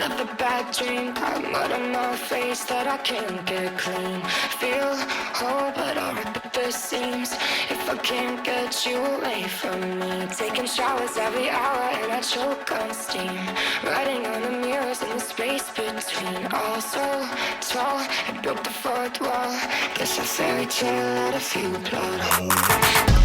another bad dream. Got mud on my face that I can't get clean. Feel whole, but I'll rip at the seams if I can't get you away from me. Taking showers every hour and I choke on steam. Writing on the mirrors in the space between. All so tall, it broke the fourth wall. Guess a fairy tale had a few plot holes.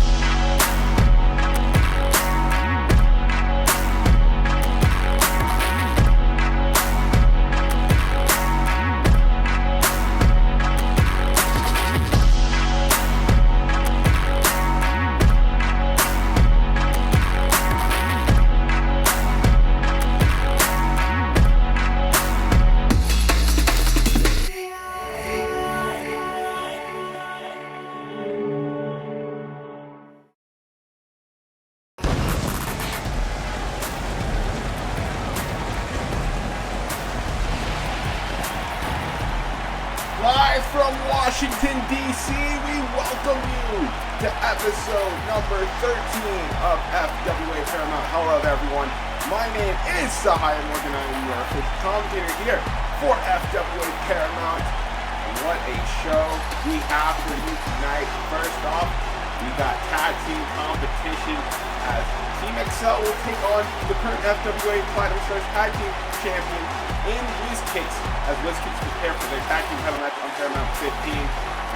Live from Washington, D.C., we welcome you to episode number 13 of FWA Paramount. Hello, everyone. My name is Sahaya Morgan. I am your official commentator here for FWA Paramount. And what a show we have for you tonight. First off, we got tag team competition as Team Excel will take on the current FWA Platinum Stars Tag Team Champion in WizKicks as WizKicks prepare for their tag team title match on Paramount 15.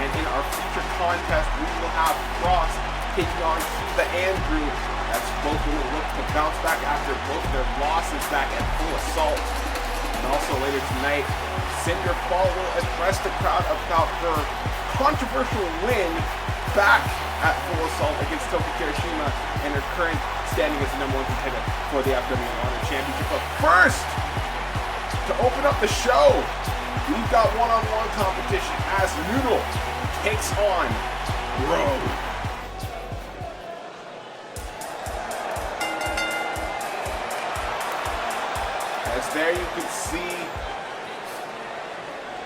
And in our feature contest, we will have Frost taking on Kiva Andru as both will look to bounce back after both their losses back at Full Assault. And also later tonight, Cinder will address the crowd about her controversial win back at Full Assault against Toki Kirishima and her current standing as the #1 contender for the FWA Honor Championship. But first, to open up the show, we've got one-on-one competition as Noodle takes on Rogue. As there you can see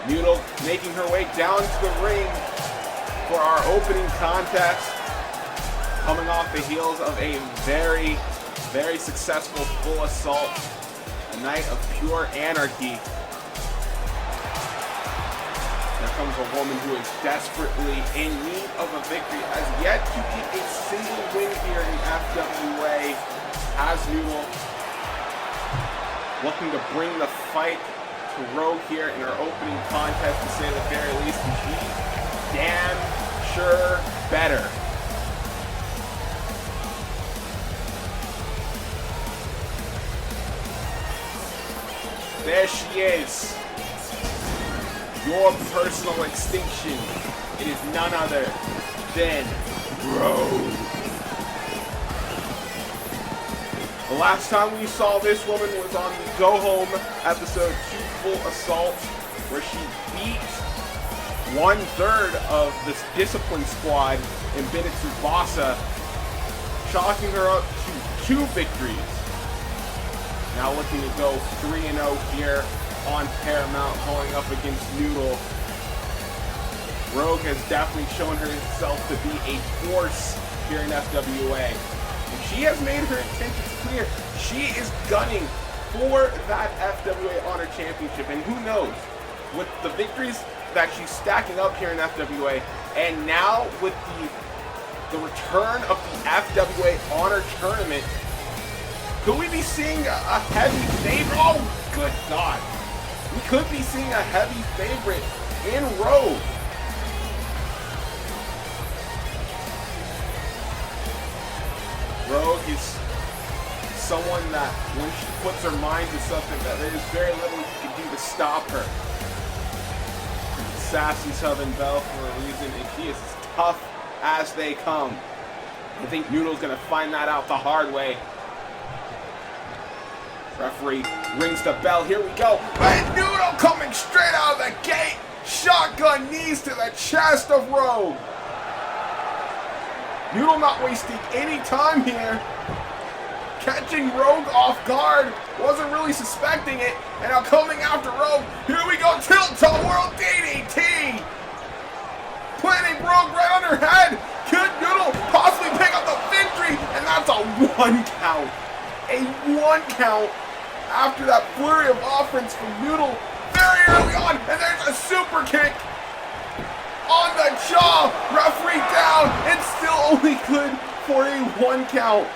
Noodle making her way down to the ring for our opening contest, coming off the heels of a very, very successful Full Assault, a night of pure anarchy. There comes a woman who is desperately in need of a victory, has yet to get a single win here in FWA, as Noodle looking to bring the fight to Rogue here in her opening contest, to say the very least, and she's damn sure better. There she is. Your personal extinction. It is none other than Rogue. The last time we saw this woman was on the Go Home episode 2 Full Assault, where she beat 1/3 of this Discipline Squad in Bennett Tsubasa, chalking her up to 2 victories. Now looking to go 3-0 here on Paramount, going up against Noodle. Rogue has definitely shown herself to be a force here in FWA. And she has made her intentions clear. She is gunning for that FWA Honor Championship. And who knows, with the victories that she's stacking up here in FWA, and now with the return of the FWA Honor Tournament, could we be seeing a heavy favorite? Oh, good God. We could be seeing a heavy favorite in Rogue. Rogue is someone that when she puts her mind to something, that there is very little you can do to stop her. Sassy Southern Belle for a reason, and she is as tough as they come. I think Noodle's going to find that out the hard way. Referee rings the bell. Here we go. And Noodle coming straight out of the gate. Shotgun knees to the chest of Rogue. Noodle not wasting any time here. Catching Rogue off guard. Wasn't really suspecting it. And now coming after Rogue. Here we go. Tilt-toe World DDT. Planting Rogue right on her head. Could Noodle possibly pick up the victory? And that's a 1 count. A 1 count after that flurry of offense from Noodle very early on, and there's a super kick on the jaw, referee down, and still only good for a 1 count.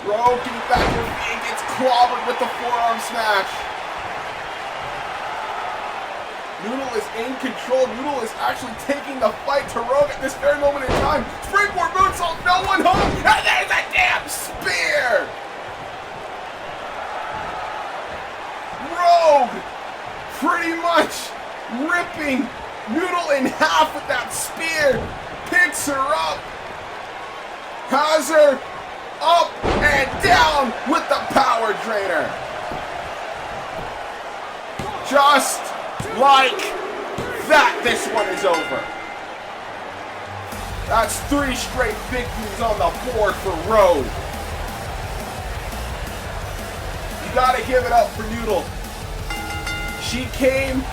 Rogue getting back to her feet and gets clobbered with the forearm smash. Noodle is in control. Noodle is actually taking the fight to Rogue at this very moment in time. Springboard moonsault, no one home, and there's a damn spear! Rogue pretty much ripping Noodle in half with that spear. Picks her up. Has her up and down with the power drainer. Just like that, this one is over. That's 3 straight victories on the board for Rogue. You gotta give it up for Noodle. She came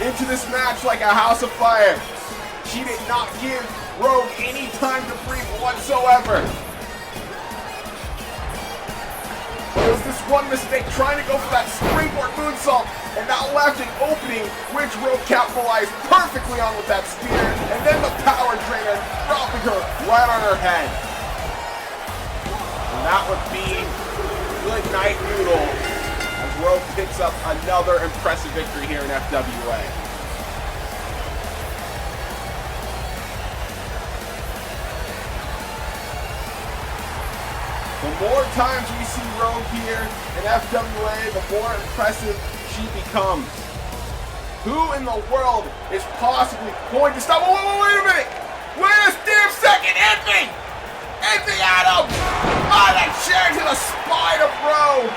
into this match like a house of fire. She did not give Rogue any time to breathe whatsoever. It was this one mistake trying to go for that springboard moonsault, and that left an opening which Rogue capitalized perfectly on with that spear, and then the power drainer dropping her right on her head. And that would be good night, Noodle, as Rogue picks up another impressive victory here in FWA. The more times we see Rogue here in FWA, the more impressive she becomes. Who in the world is possibly going to stop? Wait a minute! Wait a damn second! Envy! Envy Adams! Oh, that chair to the spine of Rogue!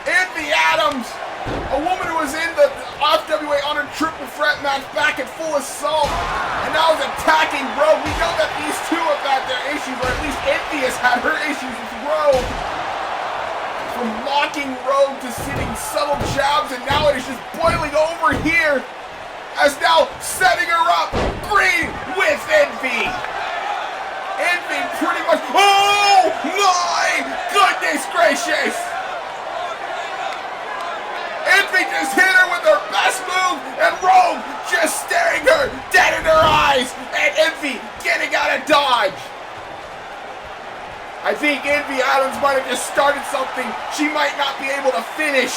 Envy Adams! A woman who was in the FWA Honor Triple Threat match back at Full Assault, and now is attacking Rogue. We know that these two have had their issues, or at least Envy has had her issues with Rogue. From locking Rogue to sitting subtle jabs, and now it is just boiling over here, as now setting her up. Green with Envy. Envy pretty much, oh my goodness gracious! Envy just hit her with her best move, and Rogue just staring her dead in her eyes, and Envy getting out of dodge. I think Envy Adams might have just started something she might not be able to finish.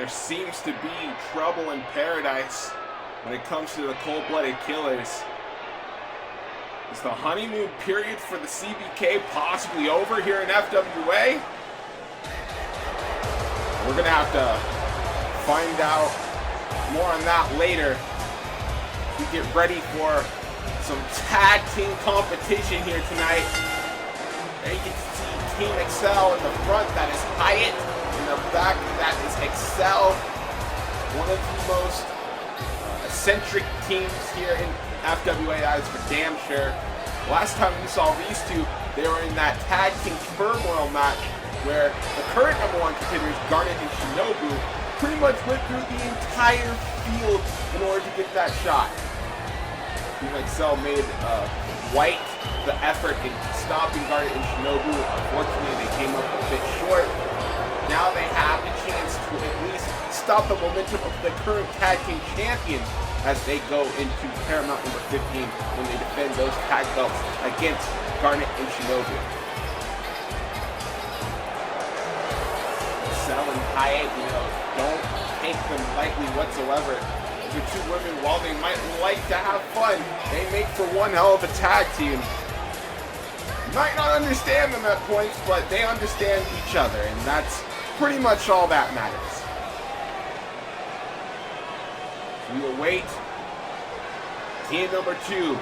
there seems to be trouble in paradise when it comes to the cold-blooded killers. Is the honeymoon period for the CBK possibly over here in FWA? We're going to have to find out more on that later. We get ready for some tag team competition here tonight. There you can see Team Excel in the front, that is Hyatt. In the back, that is Excel. One of the most eccentric teams here in FWA, that is for damn sure. Last time we saw these two, they were in that tag team turmoil match where the current #1 contenders, Garnet and Shinobu, pretty much went through the entire field in order to get that shot. Team Excel made White the effort in stopping Garnet and Shinobu. Unfortunately, they came up a bit short. Now they have a chance to at least stop the momentum of the current tag team champions as they go into Paramount number 15 when they defend those tag belts against Garnet and Shinobu. Excel and Hyatt, don't take them lightly whatsoever. The two women, while they might like to have fun, they make for one hell of a tag team. You might not understand them at points, but they understand each other, and that's pretty much all that matters. We await team number 2.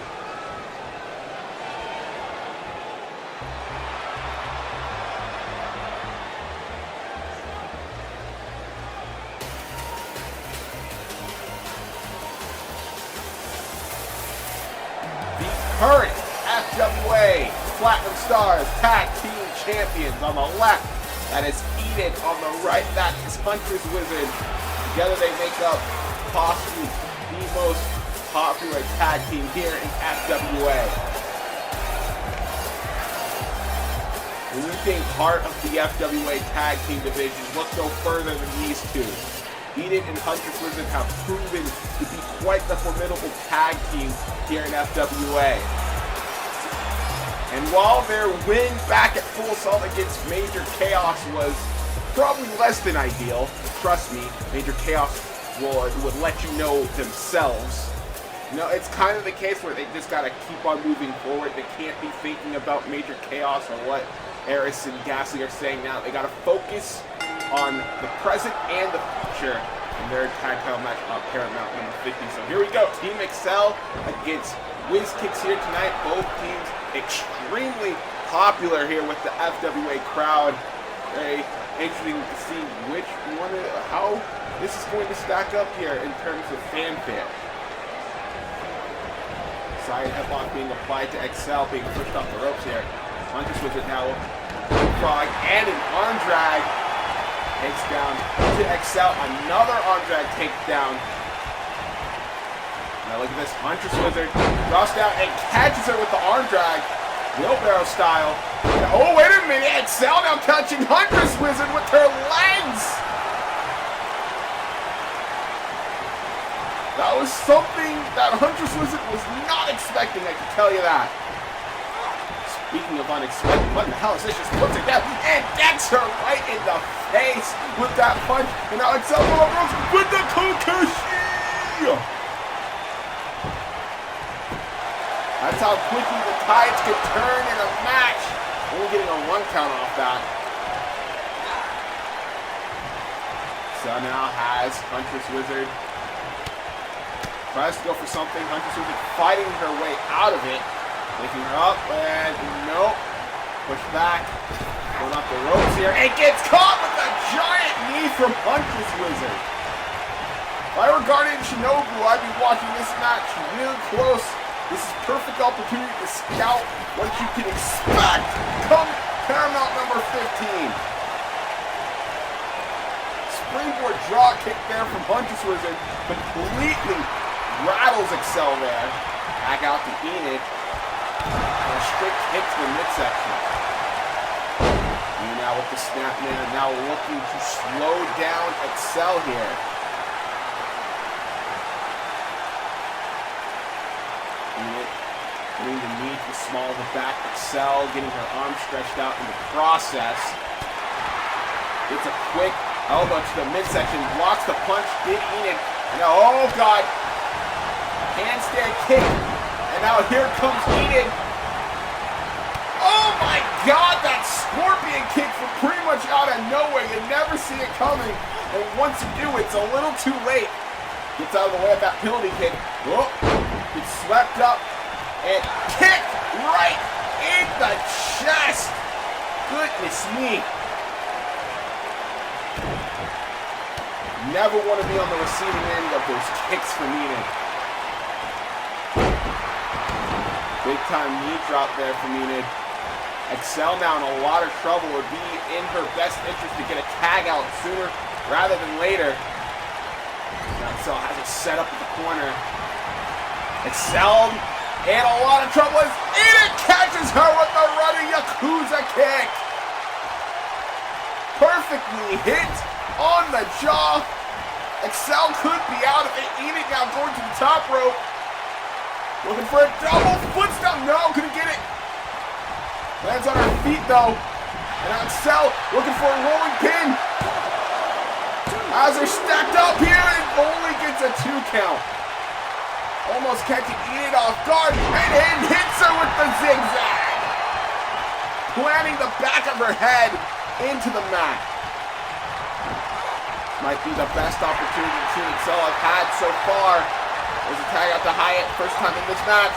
Current FWA Platinum Stars Tag Team Champions on the left. That is Eden. On the right, that is Hunter's Wizard. Together they make up possibly the most popular tag team here in FWA. When you think heart of the FWA tag team division, look no further than these two. Eden and Hunter's Wizard have proven to be quite the formidable tag team here in FWA. And while their win back at Full Assault against Major Chaos was probably less than ideal, trust me, Major Chaos would let you know themselves. It's kind of the case where they just gotta keep on moving forward. They can't be thinking about Major Chaos or what Eris and Gasly are saying now. They gotta focus on the present and the future in their tag title match on Paramount number 50. So here we go. Team Excel against Whiz Kicks here tonight. Both teams extremely popular here with the FWA crowd. Very interesting to see how this is going to stack up here in terms of fanfare. Side headlock being applied to Excel, being pushed off the ropes here. Hunter's Wizard now frog and an arm drag. Takes down to Excel, another arm drag takedown. Now look at this, Huntress Wizard drops down and catches her with the arm drag, wheelbarrow style. Oh, wait a minute, Excel now touching Huntress Wizard with her legs. That was something that Huntress Wizard was not expecting, I can tell you that. Speaking of unexpected, what the hell is this? Just puts it down and gets her right in the face with that punch. And now Excel goes with the Kokushi. That's how quickly the tides can turn in a match. Only getting a 1 count off that. So now has Huntress Wizard. Tries to go for something. Huntress Wizard fighting her way out of it. Picking her up, and nope. Push back. Going off the ropes here. And gets caught with a giant knee from Huntress Wizard. If I were Garnet and Shinobu, I'd be watching this match real close. This is perfect opportunity to scout what you can expect come Paramount number 15. Springboard draw kick there from Huntress Wizard. Completely rattles Excel there. Back out to Enid. And a straight kick to the midsection. And now with the snap man, now looking to slow down Excel here. Enid doing the knee to small the back. Excel getting her arm stretched out in the process. It's a quick Elbow to the midsection, blocks the punch, did Enid. And now, oh God, handstand kick. And now here comes Enid. Oh my God, that scorpion kick from pretty much out of nowhere. You never see it coming. And once you do, it's a little too late. Gets out of the way of that penalty kick. Oh, gets swept up and kicked right in the chest. Goodness me. Never want to be on the receiving end of those kicks from Enid. Big time knee drop there from Enid. Excel now in a lot of trouble. Would be in her best interest to get a tag out sooner rather than later. Now Excel has it set up in the corner. Excel in a lot of trouble as Enid catches her with the running Yakuza kick. Perfectly hit on the jaw. Excel could be out of it. Enid now going to the top rope. Looking for a double foot stomp. No, couldn't get it. Lands on her feet though. And Excel looking for a rolling pin. As they're stacked up here and only gets a 2 count. Almost catching Enid off guard and hits her with the zigzag. Planting the back of her head into the mat. Might be the best opportunity Team Excel have had so far. There's a tag out to Hyatt, first time in this match.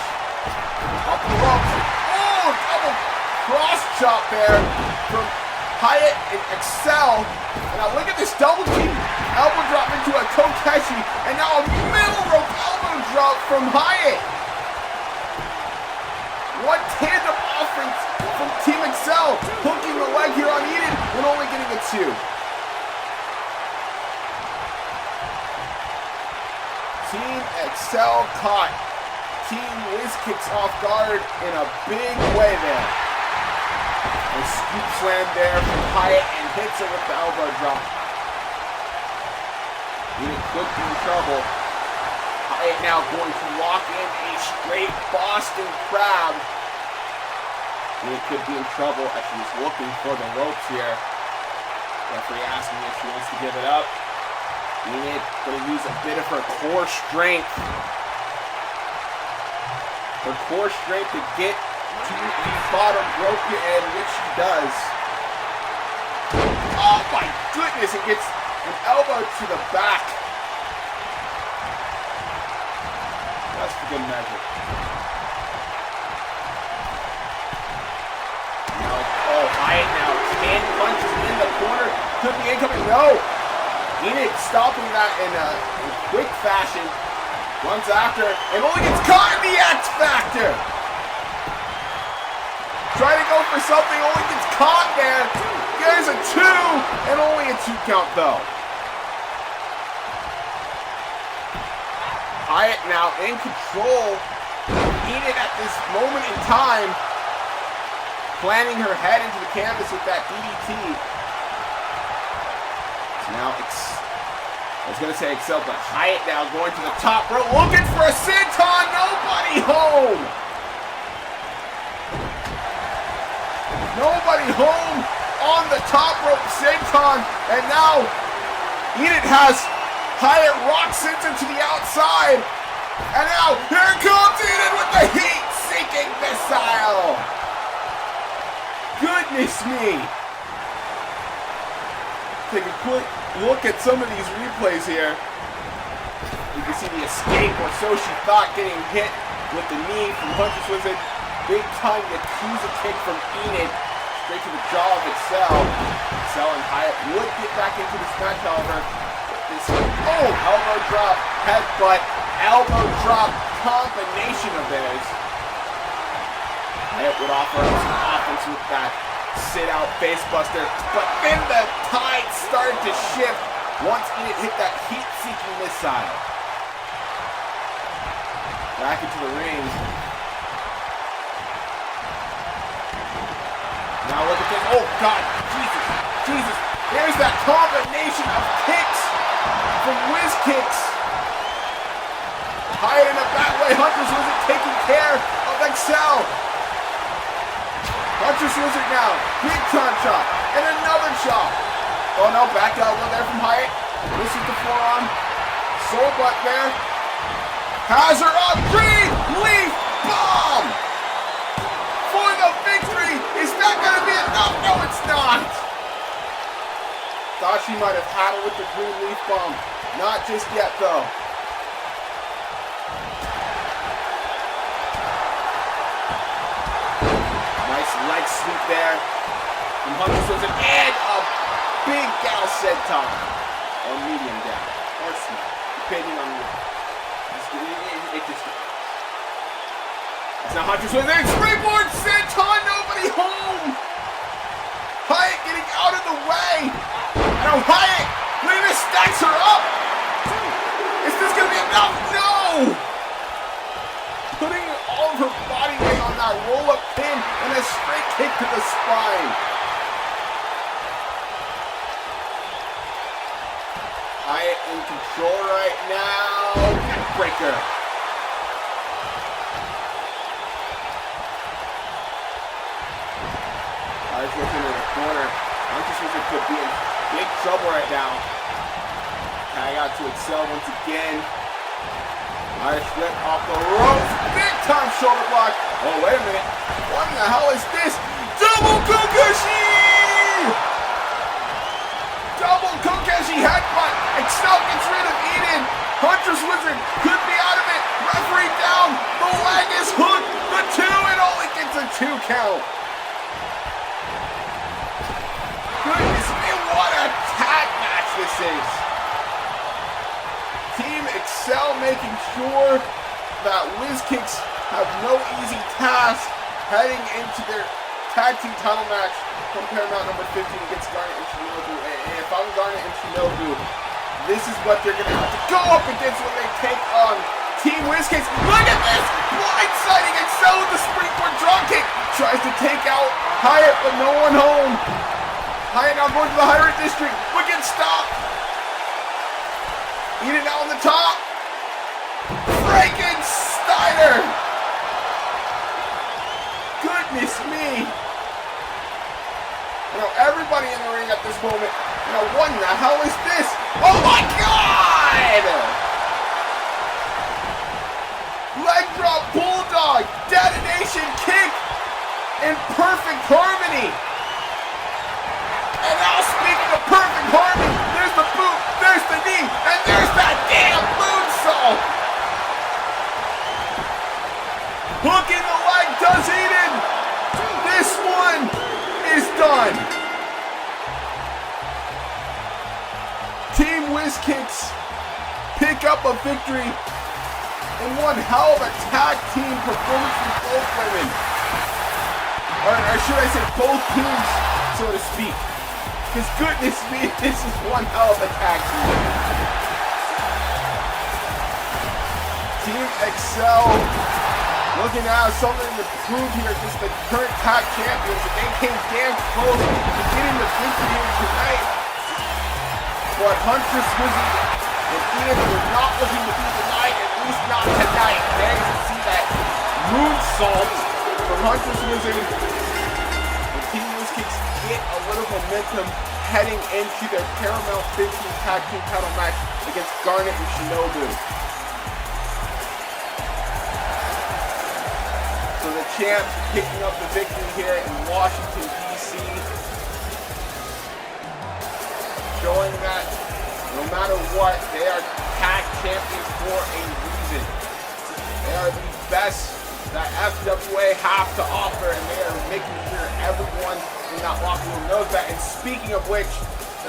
Off the ropes. Oh, double cross chop there from Hyatt and Excel. And now look at this double team elbow drop into a Kokeshi. And now a middle rope elbow drop from Hyatt. What tandem offense from Team Excel. Hooking the leg here on Enid and only getting a 2. Team Excel caught Team Wiz Kicks off guard in a big way there. A scoop slam there from Hyatt and hits her with the elbow drop. Enid could be in trouble. Hyatt now going to lock in a straight Boston Crab. Enid could be in trouble as she's looking for the ropes here. Referee asking if she wants to give it up. Enid going to use a bit of her core strength. Her core strength to get to the bottom rope here, and which she does. Oh my goodness, it gets an elbow to the back. That's for good measure. Now, oh, Hyatt now 10 punches in the corner. Could be incoming. No! Enid stopping that in a quick fashion. Runs after and only gets caught in the X Factor. Trying to go for something, only gets caught there. There's a 2 and only a 2 count though. Hyatt now in control. Enid at this moment in time planting her head into the canvas with that DDT. Now, I was going to say Excel, but Hyatt now going to the top rope, looking for a senton, nobody home! Nobody home on the top rope senton, and now Enid has Hyatt rock senton to the outside, and now here comes Enid with the heat-seeking missile! Goodness me! Take a quick look at some of these replays here. You can see the escape, or so she thought, getting hit with the knee from Huntress Wizard. Big time Yakuza kick from Enid, straight to the jaw of Excel. Excel and Hyatt would get back into this match, however. This elbow drop, headbutt, elbow drop combination of theirs. Hyatt would offer up some offense with that sit-out facebuster, but then the tide started to shift once Enid hit that heat-seeking missile. Back into the ring. Now look at this. Oh God, Jesus. There's that combination of kicks from Wiz Kicks. Hyatt in a back way. Huntress wasn't taking care of Excel. Huntress Wizard now, big time chop, and another chop. Oh no, back elbow there from Hyatt. This is the forearm. Soul butt there. Has her up. Green leaf bomb for the victory. Is that going to be enough? No, it's not. Thought she might have had it with the green leaf bomb. Not just yet, though. Nice leg sweep there from Hunter Swisher, and a big gal senton, or medium gal, or small, depending on the. It just. It's not Hunter Swisher. Springboard senton, nobody home. Hyatt getting out of the way. Now Hyatt, Lena stacks her up. Is this gonna be enough? No. Putting all of her body weight on that roll-up pin and a straight kick to the spine. Hyatt in control right now. Breaker. Hyatt's looking in the corner. Hunter Swisher could be in big trouble right now. Tag out to Excel once again. Irish flip off the ropes. Big time shoulder block. Oh, wait a minute. What in the hell is this? Double Kokeshi! Double Kokeshi headbutt. Excel gets rid of Eden. Hunter Swisher could be out of it. Referee down. The leg is hooked. The 2 and only gets a 2 count. Goodness me, what a tag match this is. Team Excel making sure that WizKicks have no easy task heading into their tag team title match from Paramount number 15 against Garnet and Shinobu. And if I'm Garnet and Shinobu, this is what they're going to have to go up against when they take on Team WizKicks. Look at this! Blindsiding Excel with the springboard dropkick. Tries to take out Hyatt, but no one home. Hyatt now going to the high rate district, but gets stopped. Eden now on the top. Frankensteiner! Goodness me! You know, everybody in the ring at this moment, you know, what in the hell is this? Oh my God! Leg drop bulldog, detonation kick in perfect harmony. And now speaking of perfect harmony, there's the boot, there's the knee, and there's that damn moonsault. Hook in the leg does Eden. This one is done. Team WizKicks pick up a victory in one hell of a tag team performance from both women. Or should I say both teams, so to speak. Because goodness me, this is one hell of a tag team. Team Excel looking to have something to prove here against the current tag champions. They came damn close to getting the victory here tonight. But Hunter Swisher and Eden were not looking to be denied, at least not tonight. There you can see that moonsault from Hunter Swisher. The Team WizKicks get a little momentum heading into their Paramount 15 Tag Team title match against Garnet and Shinobu. So the champs picking up the victory here in Washington, D.C. Showing that no matter what, they are tag champions for a reason. They are the best that FWA have to offer, and they are making sure everyone in that locker room knows that. And speaking of which,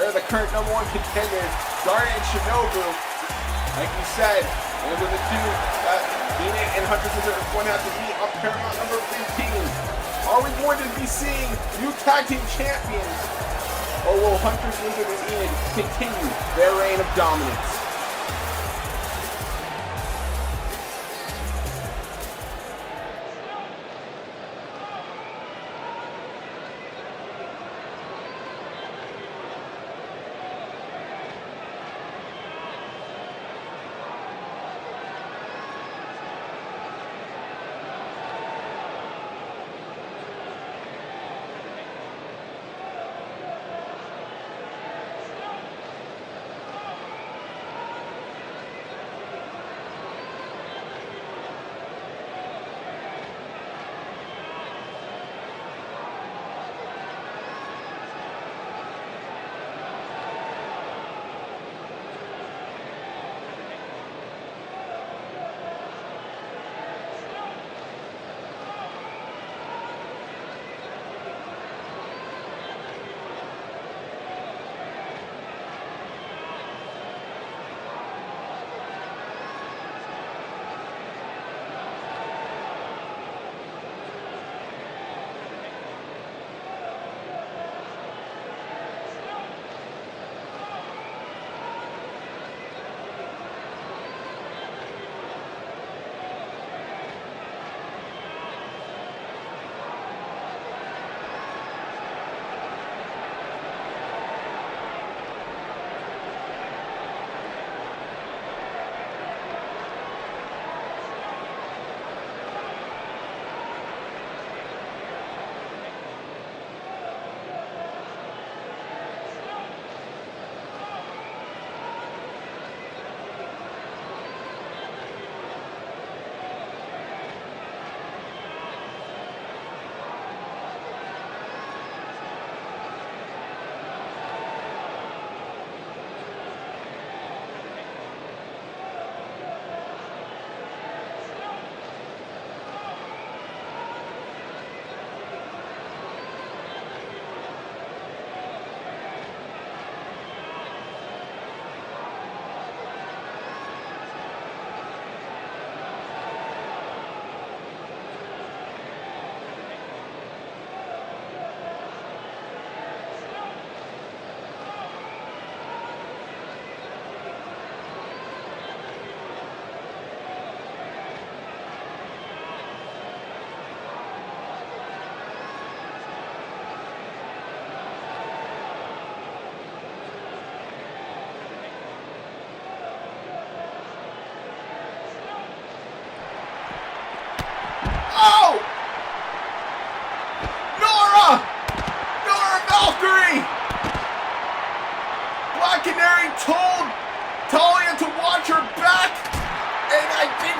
they're the current #1 contenders, Garnet and Shinobu. Like you said, those are the two that Eden and Hunter Swisher are going to have to meet on Paramount number 15. Are we going to be seeing new tag team champions, or will Hunter Swisher and Eden continue their reign of dominance?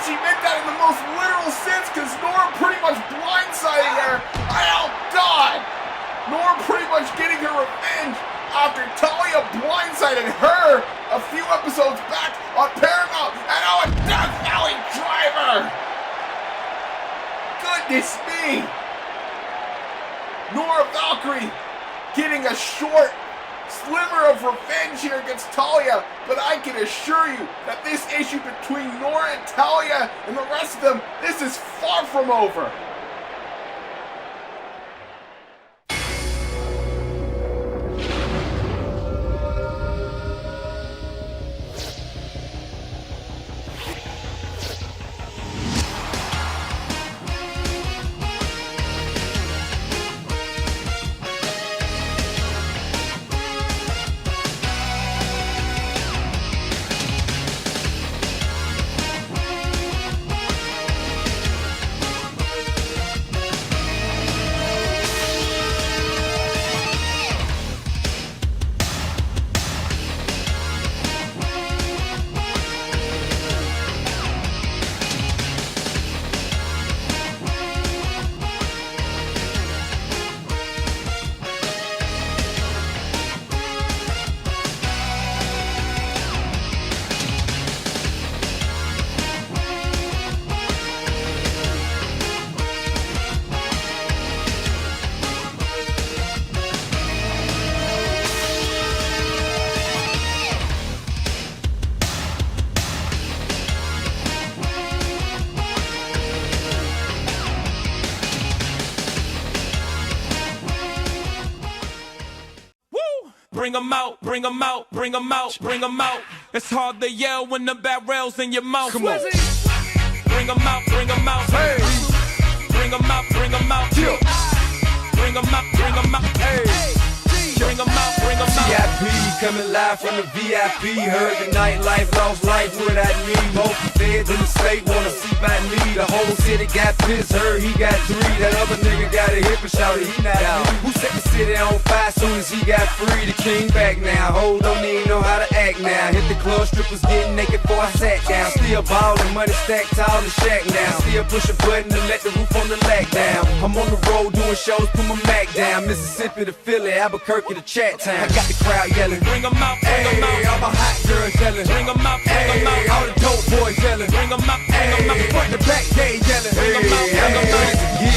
she meant that in the most literal sense because Nora pretty much blindsiding her. Oh, God! Nora pretty much getting her revenge after Talia blindsided her a few episodes back on Paramount. And oh, a Death Valley driver! Goodness me! Nora Valkyrie getting a short sliver of revenge here against Talia, but I can assure you that this issue between Nora and Talia and the rest of them, this is far from over. Bring 'em out, bring 'em out, bring 'em out, bring 'em out. It's hard to yell when the barrel's in your mouth. Come on. Bring 'em out, bring 'em out. Hey. Bring 'em out, bring 'em out. Chill. Bring 'em out, bring 'em out. Hey. Bring 'em out, bring 'em out. VIP coming live from the VIP. Heard the nightlife, lost life without me. Most feds in the state wanna see by me. The whole city got pissed, heard he got 3. That other nigga got a hip and shouted he not out. Who set the city on fire soon as he got free? The king back now, hoes don't even know how to act now. Hit the club, strippers getting naked before I sat down. Still ballin', money stacked tall in the shack now. Still push a button to let the roof on the lack down. I'm on the road doing shows, put my Mac down. Mississippi to Philly, Albuquerque to Chat Town. I got the crowd yelling, Bring 'em out, bring 'em hey, out. all my hot girls yelling, Bring 'em out, bring 'em hey, out. all the dope boys yelling, Bring 'em out, bring 'em hey, out. front to back gay yelling, Bring 'em out, bring 'em out. yeah.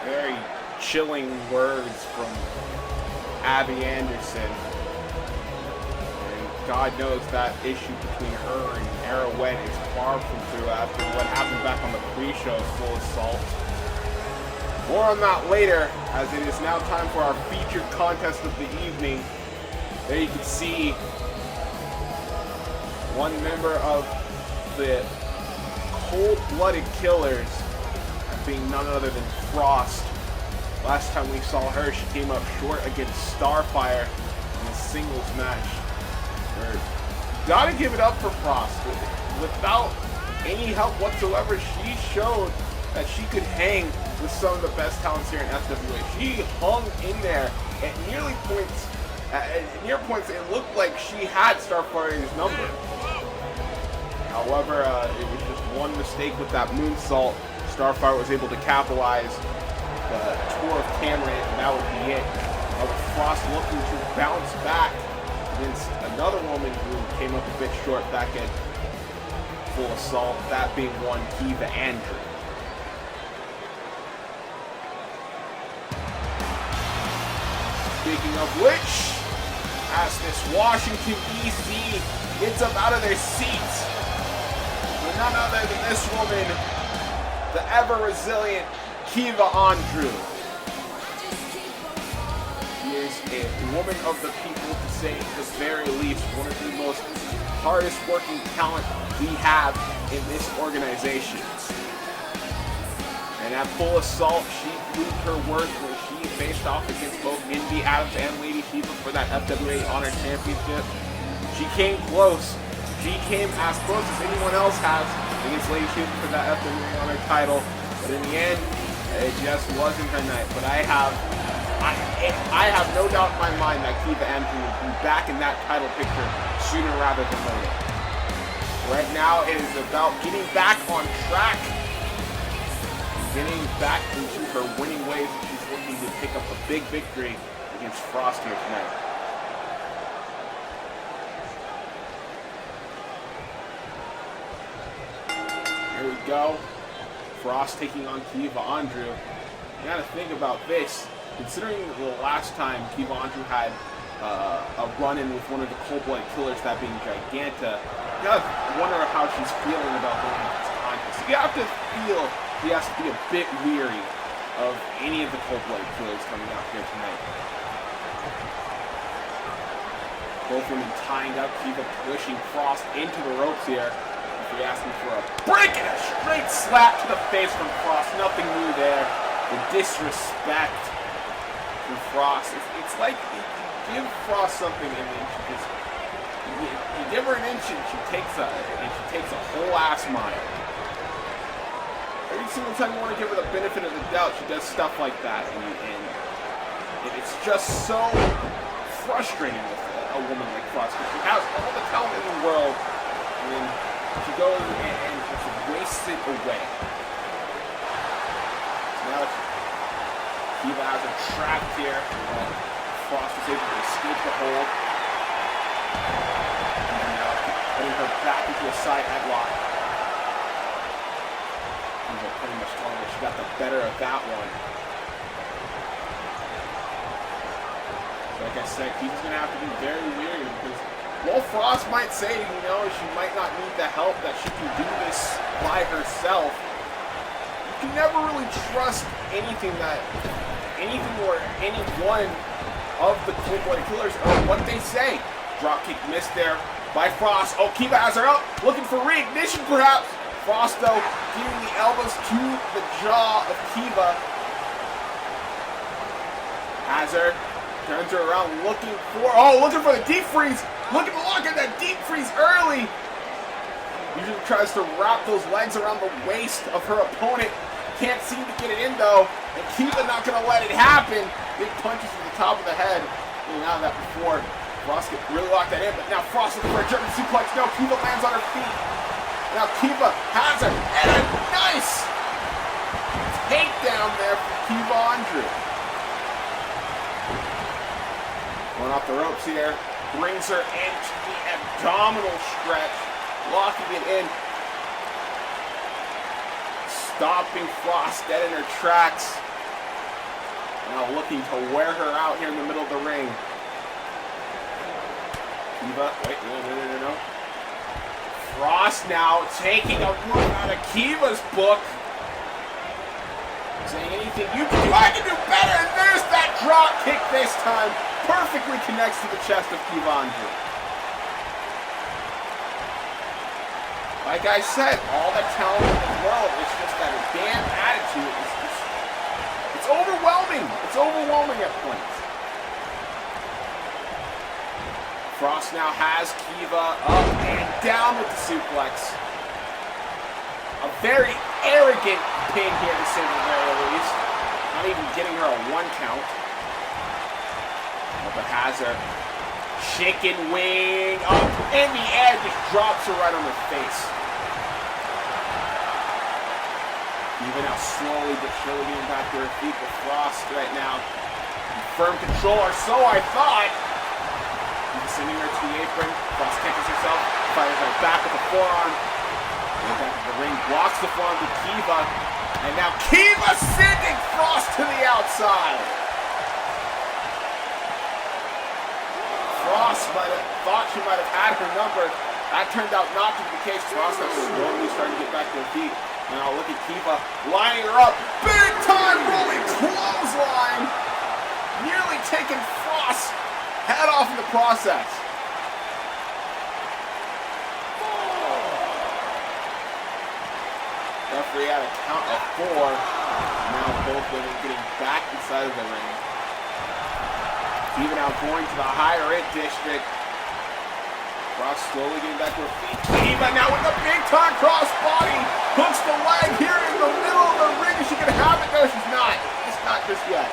Very chilling words from Abby Anderson. And God knows that issue between her and Arrowhead is far from through after what happened back on the pre-show Full Assault. More on that later, as it is now time for our featured contest of the evening. There you can see one member of the Cold-Blooded Killers being none other than Frost Last time we saw her, she came up short against Starfire in a singles match. Gotta give it up for Frost. Without any help whatsoever, she showed that she could hang with some of the best talents here in FWA. She hung in there at near points. It looked like she had Starfire's number. However, it was just one mistake with that moonsault. Starfire was able to capitalize the tour of Cameron, and that would be it. With Frost looking to bounce back against another woman who came up a bit short back at Full Assault, that being one Kiva Andru. Speaking of which, as this Washington, D.C. gets up out of their seats, but none other than this woman, the ever-resilient Kiva Andru. She is a woman of the people, to say the very least, one of the most hardest working talent we have in this organization. And at Full Assault, she proved her worth when she faced off against both Indy Adams and Lady Shiva for that FWA Honor Championship. She came close. She came as close as anyone else has against Lady Shiva for that FWA Honor title. But in the end, it just wasn't her night. But I have no doubt in my mind that Kiva Andru will be back in that title picture sooner rather than later. Right now, it is about getting back on track, getting back into her winning ways, and she's looking to pick up a big victory against Frost here tonight. Here we go. Frost taking on Kiva Andru. You gotta think about this. Considering the last time Kiva Andru had a run-in with one of the cold-blooded killers, that being Giganta, you gotta wonder how she's feeling about going into this contest. You have to feel he has to be a bit weary of any of the cold-blooded killers coming out here tonight. Both women tying up, Kiva pushing Frost into the ropes here. We're asking for a break and a straight slap to the face from Frost. Nothing new there. The disrespect from Frost. It's like you give Frost something and then she just you give her an inch and she takes a whole ass mile. Every single time you want to give her the benefit of the doubt, she does stuff like that, and it's just so frustrating with a woman like Frost because she has all the talent in the world, and then she goes and just wastes it away. So now Kiva has her trapped here. Frost is able to escape the hold. And now putting her back into a side headlock. Kiva pretty much telling her she got the better of that one. So like I said, Kiva's going to have to be very weary because while Frost might say, she might not need the help, that she can do this by herself, you can never really trust anything or any one of the cold-blooded killers or what they say. Dropkick missed there by Frost. Oh, Kiva has her out, looking for reignition perhaps. Frost, though, giving the elbows to the jaw of Kiva. Has her. Turns her around looking for the deep freeze. Looking to lock in that deep freeze early. Usually tries to wrap those legs around the waist of her opponent. Can't seem to get it in though. And Kiva not going to let it happen. Big punches to the top of the head. Getting out of that before. Frost could really lock that in. But now Frost looking for a German suplex. No, Kiva lands on her feet. Now Kiva has her. And a nice takedown there for Kiva Andru. Going off the ropes here, brings her into the abdominal stretch, locking it in, stopping Frost dead in her tracks. Now looking to wear her out here in the middle of the ring. Kiva, wait, no. Frost now taking a move out of Kiva's book. Saying anything you can do, I can do better, and there's that drop kick this time. Perfectly connects to the chest of Kiva Andru. Like I said, all the talent in the world, it's just that her damn attitude is overwhelming. It's overwhelming at points. Frost now has Kiva up and down with the suplex. A very arrogant pin here to say the very least. Not even getting her a 1 count. But has her chicken wing up in the air, just drops her right on her face. Kiva now slowly but surely getting back to her feet with Frost right now. Firm control, or so I thought. Sending her to the apron. Frost catches herself, fires right back with the forearm. Goes back to the ring, blocks the forearm to Kiva. And now Kiva sending Frost to the outside. Frost thought she might have had her number. That turned out not to be the case. Frost is slowly starting to get back to her feet. Now look at Kiva lining her up. Big time rolling clothesline. Nearly taking Frost's head off in the process. Referee had a count of 4. Now both women getting back inside of the ring. Kiva now going to the higher hit district. Frost slowly getting back to her feet. Kiva now with a big time cross body. Hooks the leg here in the middle of the ring. Is she going to have it? No, she's not. It's not just yet.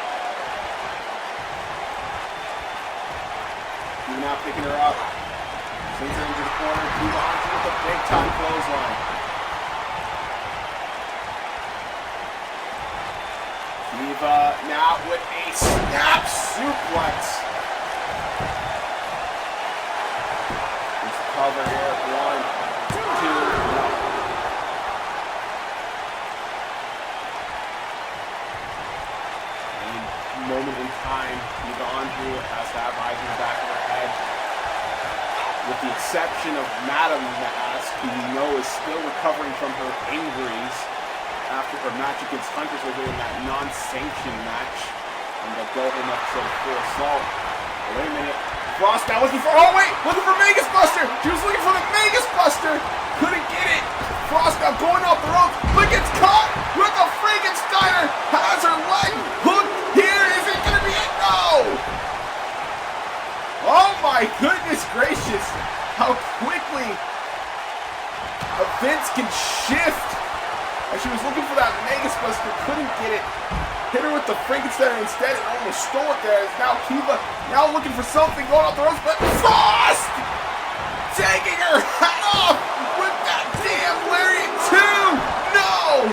Kiva now picking her up. Sends her into the corner. Kiva Andru with a big time clothesline. Kiva now with a snap suplex. Let's cover here. 1, 2. Moment in time, Kiva Andru has to have eyes in the back of her head. With the exception of Madam Mask, who we know is still recovering from her injuries after her match against Huntress was in that non-sanctioned match on the Go Home episode of Full Assault. But wait a minute. Frost now looking for, looking for Magus Buster! She was looking for the Magus Buster! Couldn't get it! Frost now going off the ropes, but gets caught with a Frankensteiner! Has her leg hooked here! Is it gonna be it? No! Oh my goodness gracious! How quickly events can shift! As she was looking for that Magus Buster, couldn't get it. Hit her with the Frankensteiner instead and almost stole it there. As now Kiva now looking for something going off the ropes, but Frost taking her head off with that damn lariat too. No!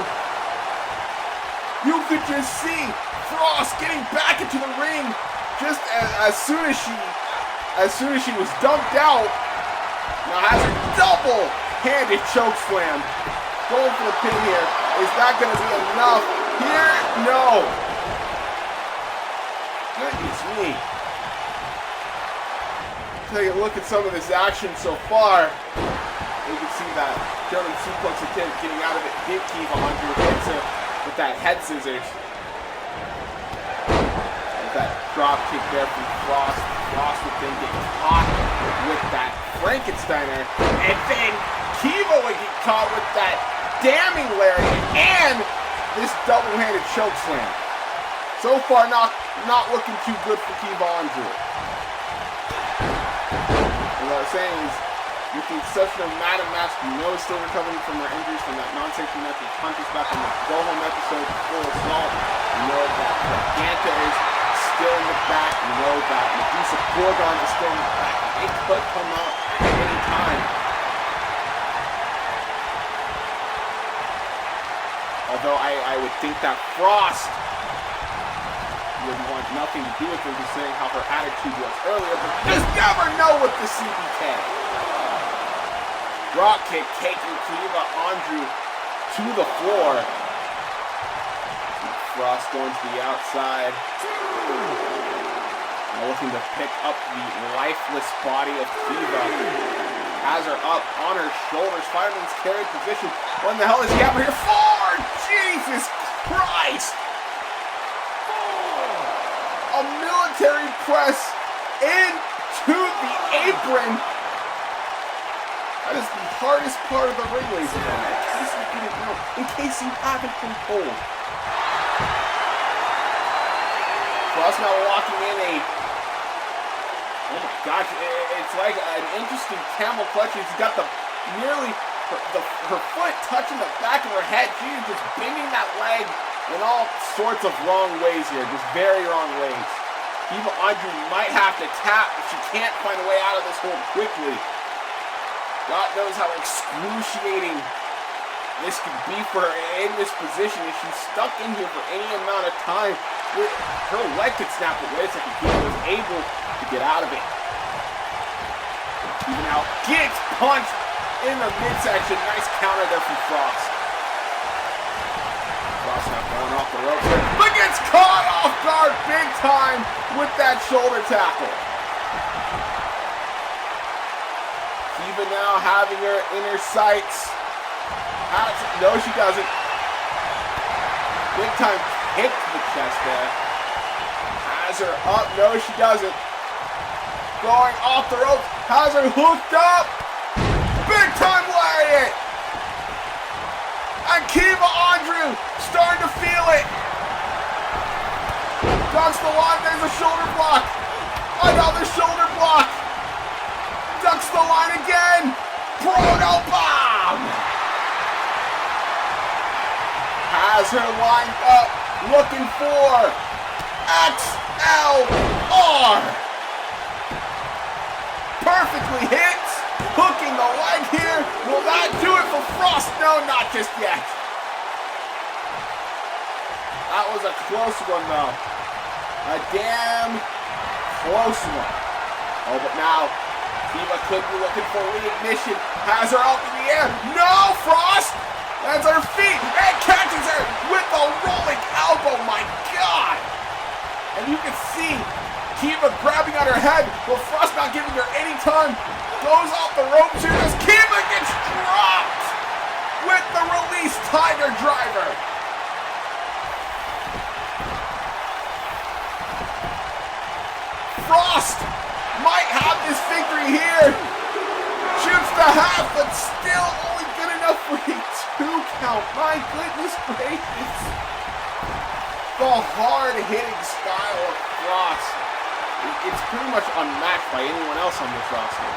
You could just see Frost getting back into the ring just as soon as she was dumped out. Now has a double-handed choke slam. Going for the pin here. Is that going to be enough here? No. Goodness me. Take a look at some of this action so far. You can see that German suplex attempt getting out of it. Did Kiva Andru hits her with that head scissors. With that drop kick there from Frost. Frost would then get caught with that Frankensteiner. And then Kiva would get caught with that damning lariat and this double-handed choke slam. So far, not looking too good for Kiva Andru. And what I'm saying is, with the exception of Madam Mask, you know is still recovering from her injuries from that non-sanctioned match with Huntress back in the Go Home episode of Full Assault. You know that Giganta is still in the back. You know that Medusa Gorgon is still in the back. It could come out at any time. Although I would think that Frost would want nothing to do with her, considering how her attitude was earlier, but you just never know with the CBK. Rock kick taking Kiva Andru to the floor. Frost going to the outside. Now looking to pick up the lifeless body of Kiva. Has her up on her shoulders, fireman's carry position. What in the hell is he having here for? Jesus Christ! A military press into the apron. That is the hardest part of the ring, ladies and gentlemen. In case you didn't know, in case you haven't been told. Frost now walking in a, oh my gosh, it's like an interesting camel clutch. She's got the nearly her foot touching the back of her head. She's just bending that leg in all sorts of wrong ways here, just very wrong ways. Kiva Andru might have to tap if she can't find a way out of this hold quickly. God knows how excruciating this could be for her in this position if she's stuck in here for any amount of time. Her leg could snap away. It's like Kiva was able to get out of it. Kiva now gets punched in the midsection. Nice counter there from Frost. Frost now going off the ropes here, but gets caught off guard big time with that shoulder tackle. Kiva now having her in her sights. No, she doesn't. Big time kick to the chest there. Has her up. No, she doesn't. Going off the ropes. Has her hooked up. Big time lariat. And Kiva Andru starting to feel it. Ducks the line. There's a shoulder block. Another shoulder block. Ducks the line again. Proto bomb. Has her lined up, looking for XLR. Perfectly hits, hooking the leg here. Will that do it for Frost? No, not just yet. That was a close one, though. A damn close one. Oh, but now Kiva could be looking for reignition. Has her up in the air. No, Frost! That's her feet, and catches her with a rolling elbow, my God! And you can see Kiva grabbing on her head, but Frost not giving her any time. Goes off the ropes here as Kiva gets dropped with the release Tiger Driver. Frost might have this victory here. Shoots the half, but still only good enough for a 2 count. My goodness gracious. The hard-hitting style of Frost. It's pretty much unmatched by anyone else on this roster.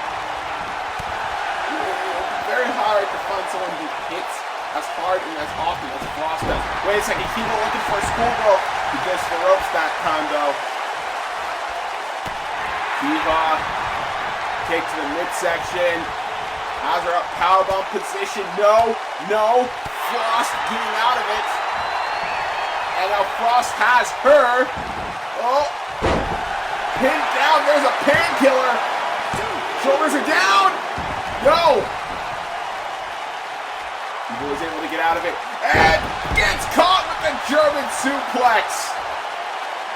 It'll be very hard to find someone who hits as hard and as often as Frost does. Wait a second, Kiva looking for a schoolgirl. He gets the ropes that time, though. Kiva, kick to the midsection. Has her up, powerbomb position. No. Frost getting out of it. And now Frost has her. Oh. Pinned down. There's a painkiller. Shoulders are down. No. Kiva was able to get out of it. And gets caught with the German suplex.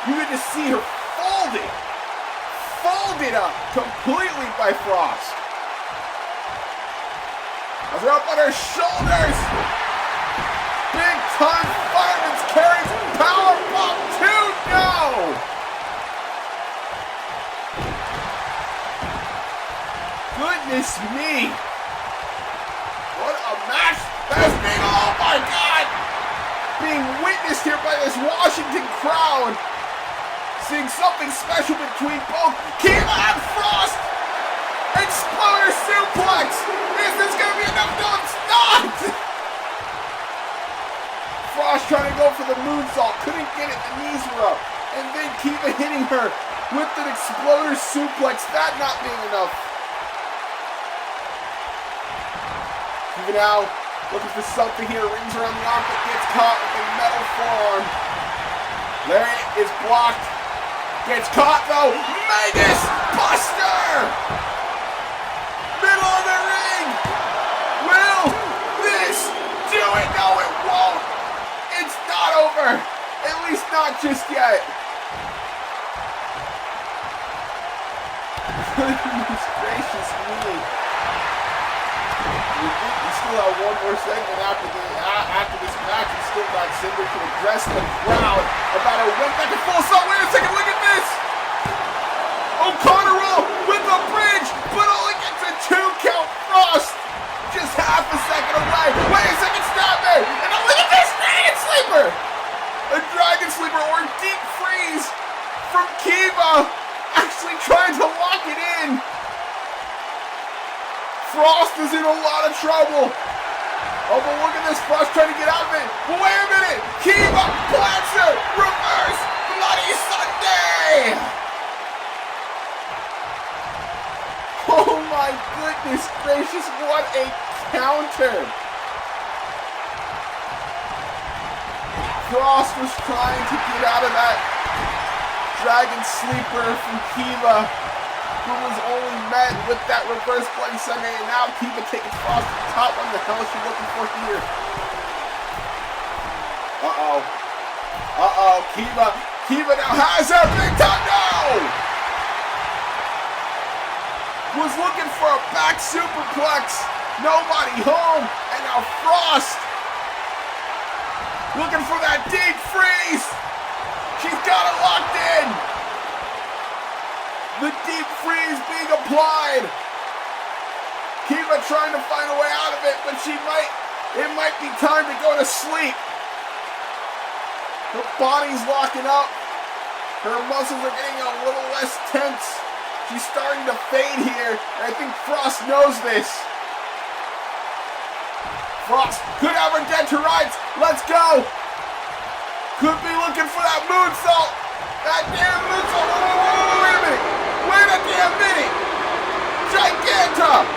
You get to see her folded up completely by Frost. Has her up on her shoulders. Big time fireman's carries. Powerbomb 2. No. Goodness me. What a match that has been. Oh my God. Being witnessed here by this Washington crowd. Seeing something special between both Kiva and Frost. Exploder suplex. Is this going to be enough? No, it's not. Frost trying to go for the moonsault. Couldn't get it. The knees were up. And then Kiva hitting her with an exploder suplex. That not being enough. Kiva now looking for something here. Rings around the arm, but gets caught with a metal forearm. Lariat is blocked. Gets caught though. Magus Buster! Middle of the ring! Will this do it? No, it won't! It's not over! At least not just yet. Goodness gracious me. We still have one more segment after this match. We still got Cinder to address the crowd about a win back and full assault. Wait a second, look at this! O'Connor roll with the bridge, but only gets a 2 count. Frost just half a second away. Wait a second, stop there! And now look at this Dragon Sleeper! A Dragon Sleeper or Deep Freeze from Kiva. Actually trying to lock it in. Frost is in a lot of trouble. Oh, but look at this. Frost trying to get out of it. But wait a minute. Kiva plants her. Reverse Bloody Sunday. Oh my goodness gracious. What a counter. Frost was trying to get out of that Dragon Sleeper from Kiva, who was only met with that reverse Bloody Sunday, and now Kiva taking Frost to the top. What the hell is she looking for here? Kiva now has her big time. No! Was looking for a back superplex. Nobody home, and now Frost looking for that deep freeze. She's got it locked in. The deep freeze being applied. Kiva trying to find a way out of it, but it might be time to go to sleep. Her body's locking up. Her muscles are getting a little less tense. She's starting to fade here, and I think Frost knows this. Frost could have her dead to rights. Let's go. Could be looking for that moonsault. That damn moonsault. Wait a minute. Wait a damn minute. Giganta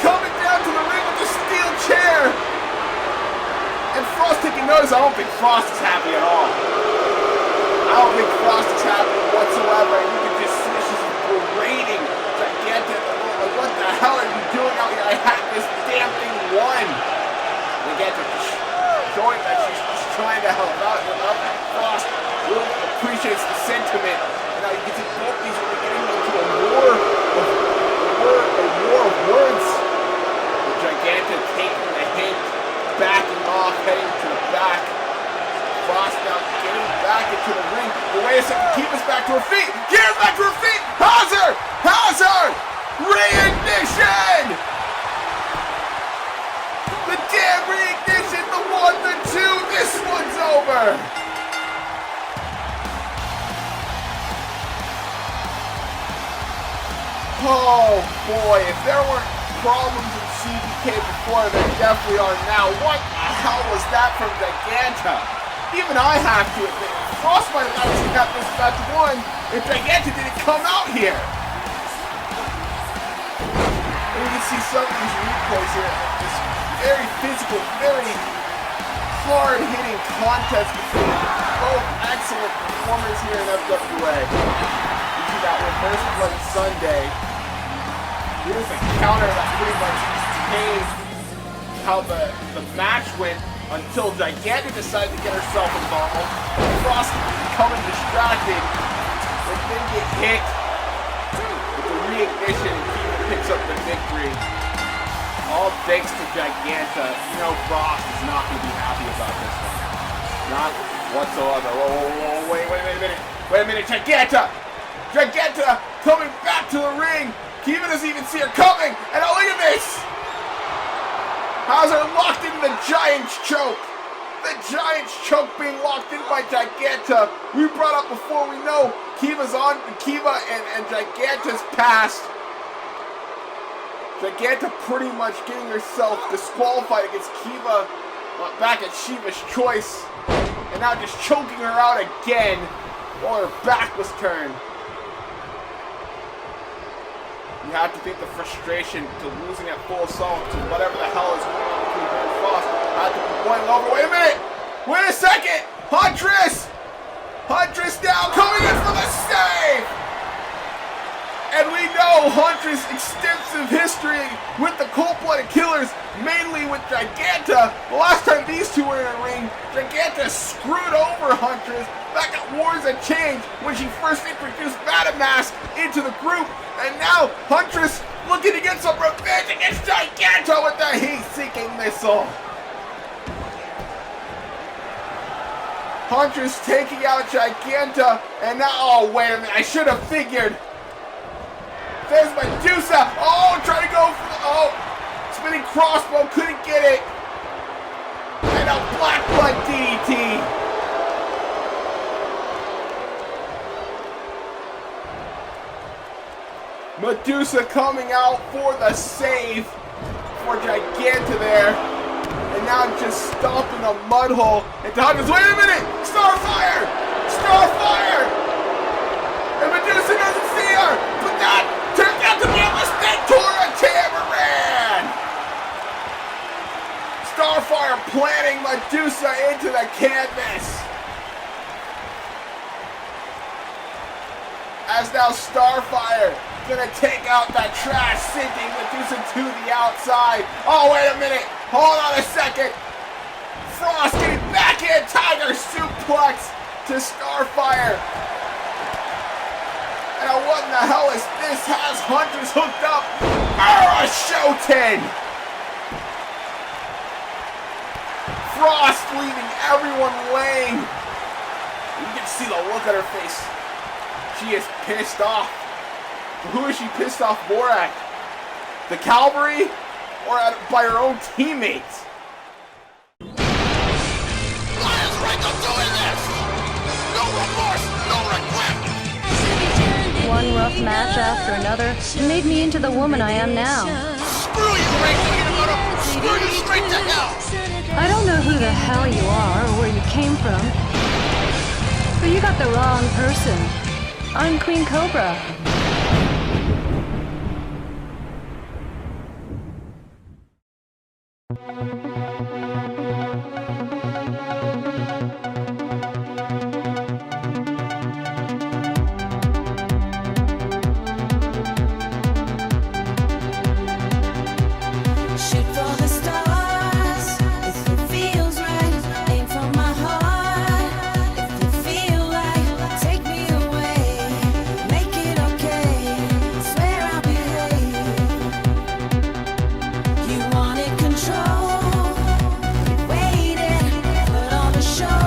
coming down to the ring with the steel chair. And Frost taking notice. I don't think Frost is happy at all. I don't think Frost is happy whatsoever. And you can just see she's berating Giganta. Like, what the hell are you doing out here? I had this damn thing won. Giganta showing that she's trying to help out. Frost really appreciates the sentiment. And now you can see both these are getting into a war of words. The Giganta taking the hint, backing off, heading to the back. Frost now getting back into the ring. But wait a second, keep us back to her feet. Get her back to her feet. How's her? Reignition! The damn reignition, the 1, the 2, this one's over! Oh boy, if there weren't problems in CBK before, there definitely are now. What the hell was that from Giganta? Even I have to admit, Frost might have actually got this match won if Giganta didn't come out here. And you can see some of these replays here. This very physical, very hard-hitting contest between both excellent performers here in FWA. You see that reverse Bloody Sunday. Here's a counter that pretty much changed how the match went until Giganta decided to get herself involved. Frost becoming distracted and then get hit with the reignition and Kiva picks up the victory. All thanks to Giganta. You know Frost is not going to be happy about this one. Not whatsoever. Whoa, wait a minute, Giganta coming back to the ring. Kiva doesn't even see her coming. And now look at this. How's her locked into the Giant's choke? The Giant's choke being locked in by Giganta. We brought up before, we know Kiva and Giganta's past. Giganta pretty much getting herself disqualified against Kiva back at Shiva's choice. And now just choking her out again while her back was turned. You have to think the frustration to losing at full assault to whatever the hell is going on between her and Frost had to be boiling over. Wait a minute! Wait a second! Huntress now coming in for the save! And we know Huntress' extensive history with the Cold-Blooded Killers, mainly with Giganta. The last time these two were in a ring, Giganta screwed over Huntress back at Wars of Change when she first introduced Madam Mask into the group. And now Huntress looking to get some revenge against Giganta with the heat-seeking missile. Huntress taking out Giganta, and now, oh wait a minute, I should have figured. There's Medusa. Oh, trying to go for the, spinning crossbow, couldn't get it. And a Black Blood DDT. Medusa coming out for the save for Giganta there. And now just stomping a mud hole. And Dodgers, wait a minute! Starfire! Starfire! And Medusa doesn't see her! But that turned out to be a mistake toward a Tambourine! Starfire planting Medusa into the canvas. As now Starfire gonna take out that trash, sending Medusa to the outside. Oh, wait a minute. Hold on a second. Frost getting back in. Tiger suplex to Starfire. And what in the hell is this? Has Huntress hooked up. Shoten. Frost leaving everyone laying. You can see the look on her face. She is pissed off. Who is she pissed off more at? The Cavalry or by her own teammates? Lions right up doing this! No remorse, no regret! One rough match after another made me into the woman I am now. Screw you, Ray Kingdom! Screw you straight to hell! I don't know who the hell you are or where you came from, but you got the wrong person. I'm Queen Cobra. Shoot for the stars if it feels right. Aim for my heart if you feel like. Take me away, make it okay. Swear I'll behave. You wanted control, waited, put on a show.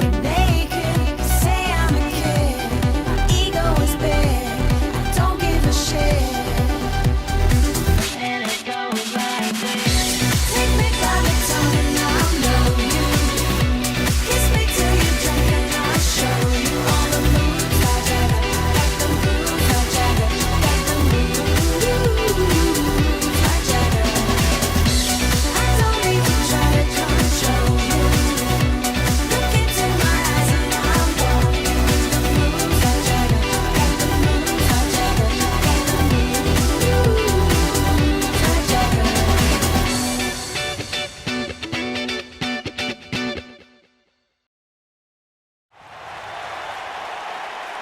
But naked, say I'm a kid. My ego is big, I don't give a shit. And it goes like this. Take me by the tongue and I'll know you. Kiss me till you're drunk and I'll show you all the moves I jagger. Got the moves I jagger. Got the moves I jagger. I don't need to try to control you. Look into my eyes and I'll warn you. The moves I jagger. Got the moves I jagger. Got the moves I jagger.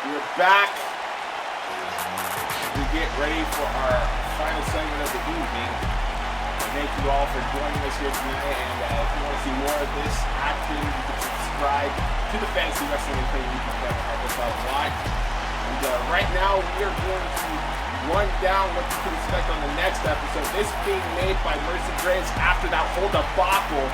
We're back to get ready for our final segment of the evening. Thank you all for joining us here tonight. And if you want to see more of this action, you can subscribe to the Fantasy Wrestling and Training YouTube channel. Help us out a lot. And right now, we are going to run down what you can expect on the next episode. This being made by Mercy Graves after that whole debacle.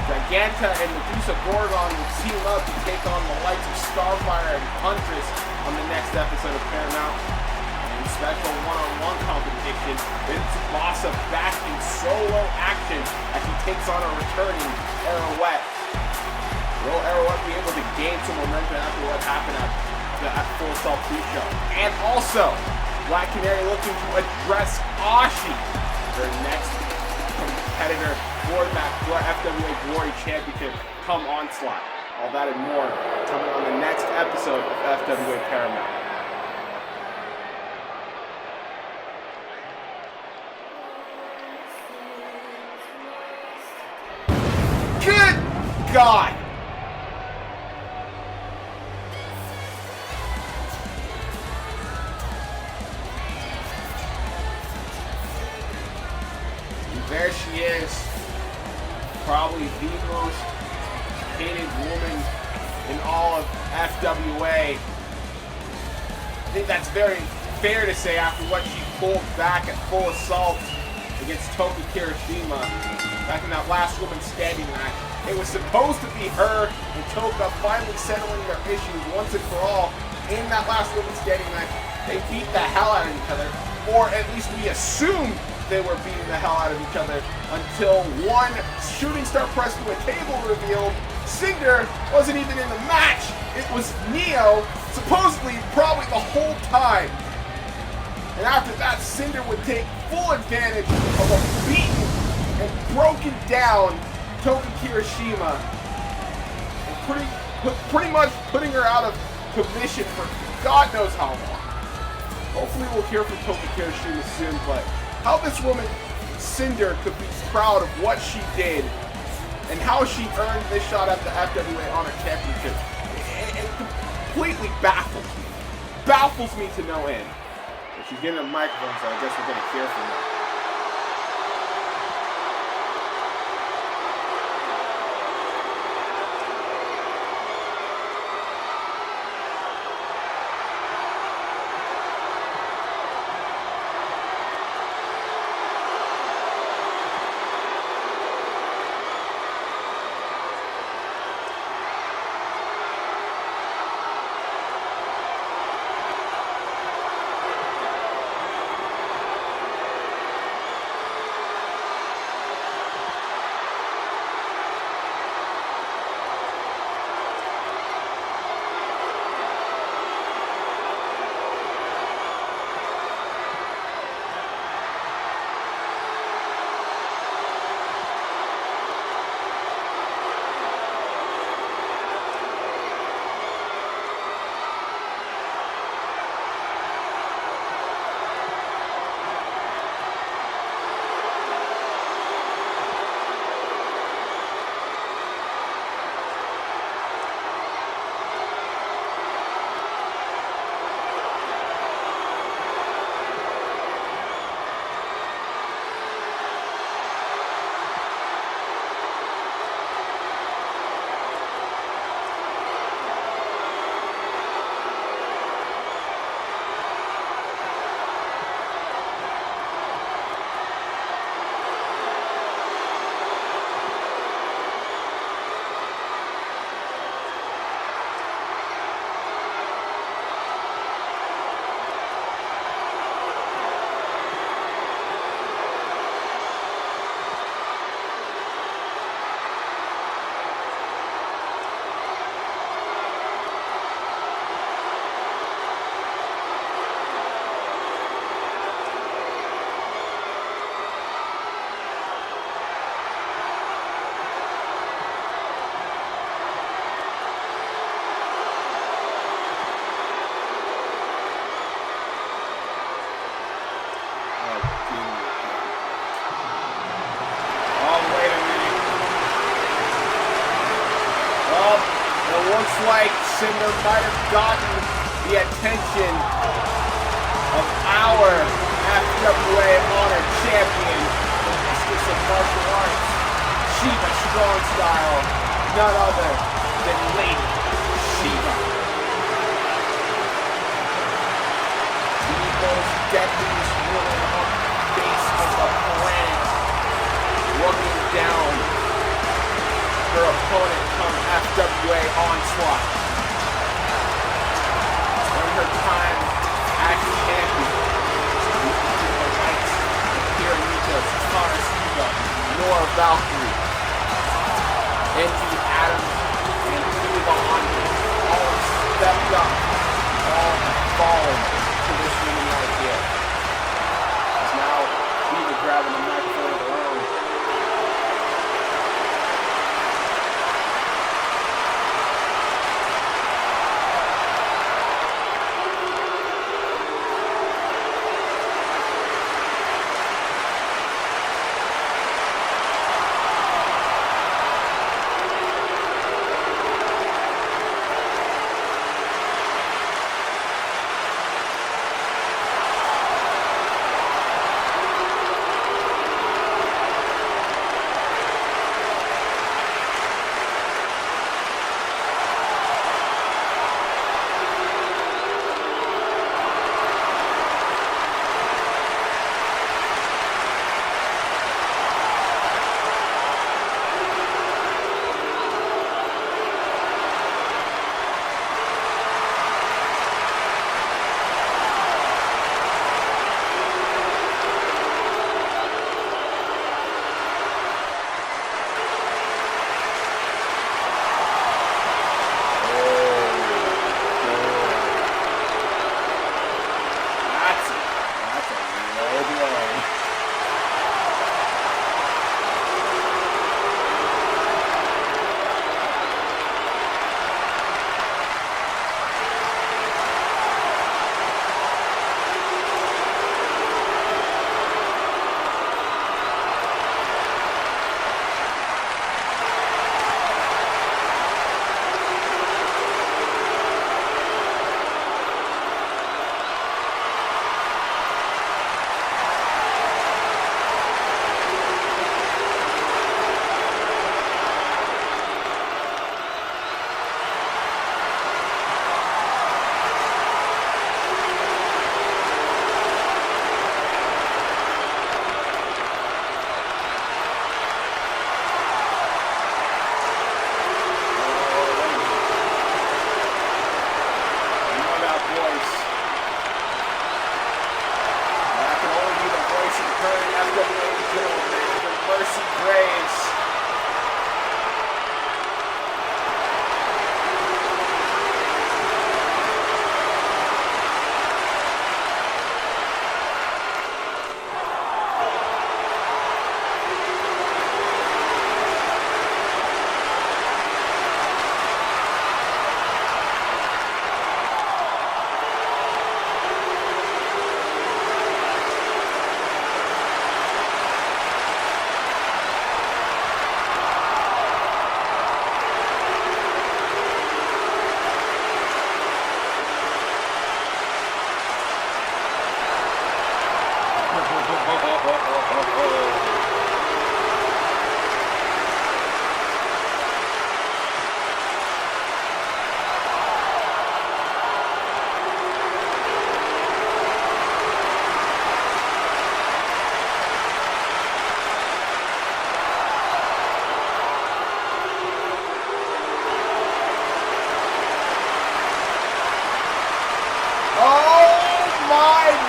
Giganta and Medusa Gorgon will team up to take on the likes of Starfire and Huntress on the next episode of Paramount. And special one-on-one competition, then Tsubasa back in solo action as he takes on a returning Arrowette. Will Arrowette be able to gain some momentum after what happened at Full Assault pre-show? And also, Black Canary looking to address Ashi, their next competitor for that FWA Glory Championship come Onslaught. All that and more coming on the next episode of FWA Paramount. Good God! There she is, probably the most hated woman in all of FWA. I think that's very fair to say after what she pulled back at Full Assault against Toki Kirishima back in that last woman standing match. It was supposed to be her and Toka finally settling their issues once and for all in that last woman standing match. They beat the hell out of each other, or at least we assumed they were beating the hell out of each other until one shooting star press to a table revealed Cinder wasn't even in the match. It was Neo, supposedly probably the whole time. And after that, Cinder would take full advantage of a beaten and broken down Toka Kirishima, and pretty much putting her out of commission for God knows how long. Hopefully we'll hear from Toka Kirishima soon, but how this woman, Cinder, could be proud of what she did and how she earned this shot at the FWA Honor Championship, it completely baffles me. Baffles me to no end. But she's getting a microphone, so I guess we're going to hear from her. Like Cinder might have gotten the attention of our FWA Honor Champion, the mistress of martial arts, Shiva Strong Style, none other than Lady Shiva. The most deadliest woman on the face of the planet, looking down her opponent come FWA onslaught. During her time as champion, the likes of Kirimitas, Connor Siva, Nora Valkyrie, Envy Adams, and Kiva Andru all stepped up, all fallen to this woman right here. As now Kiva grabbing the microphone of her own.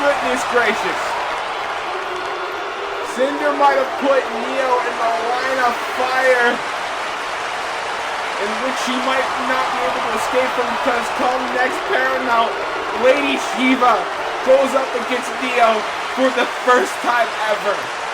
goodness gracious. Cinder might have put Neo in the line of fire in which he might not be able to escape from, because come next Paramount, Lady Shiva goes up against Neo for the first time ever.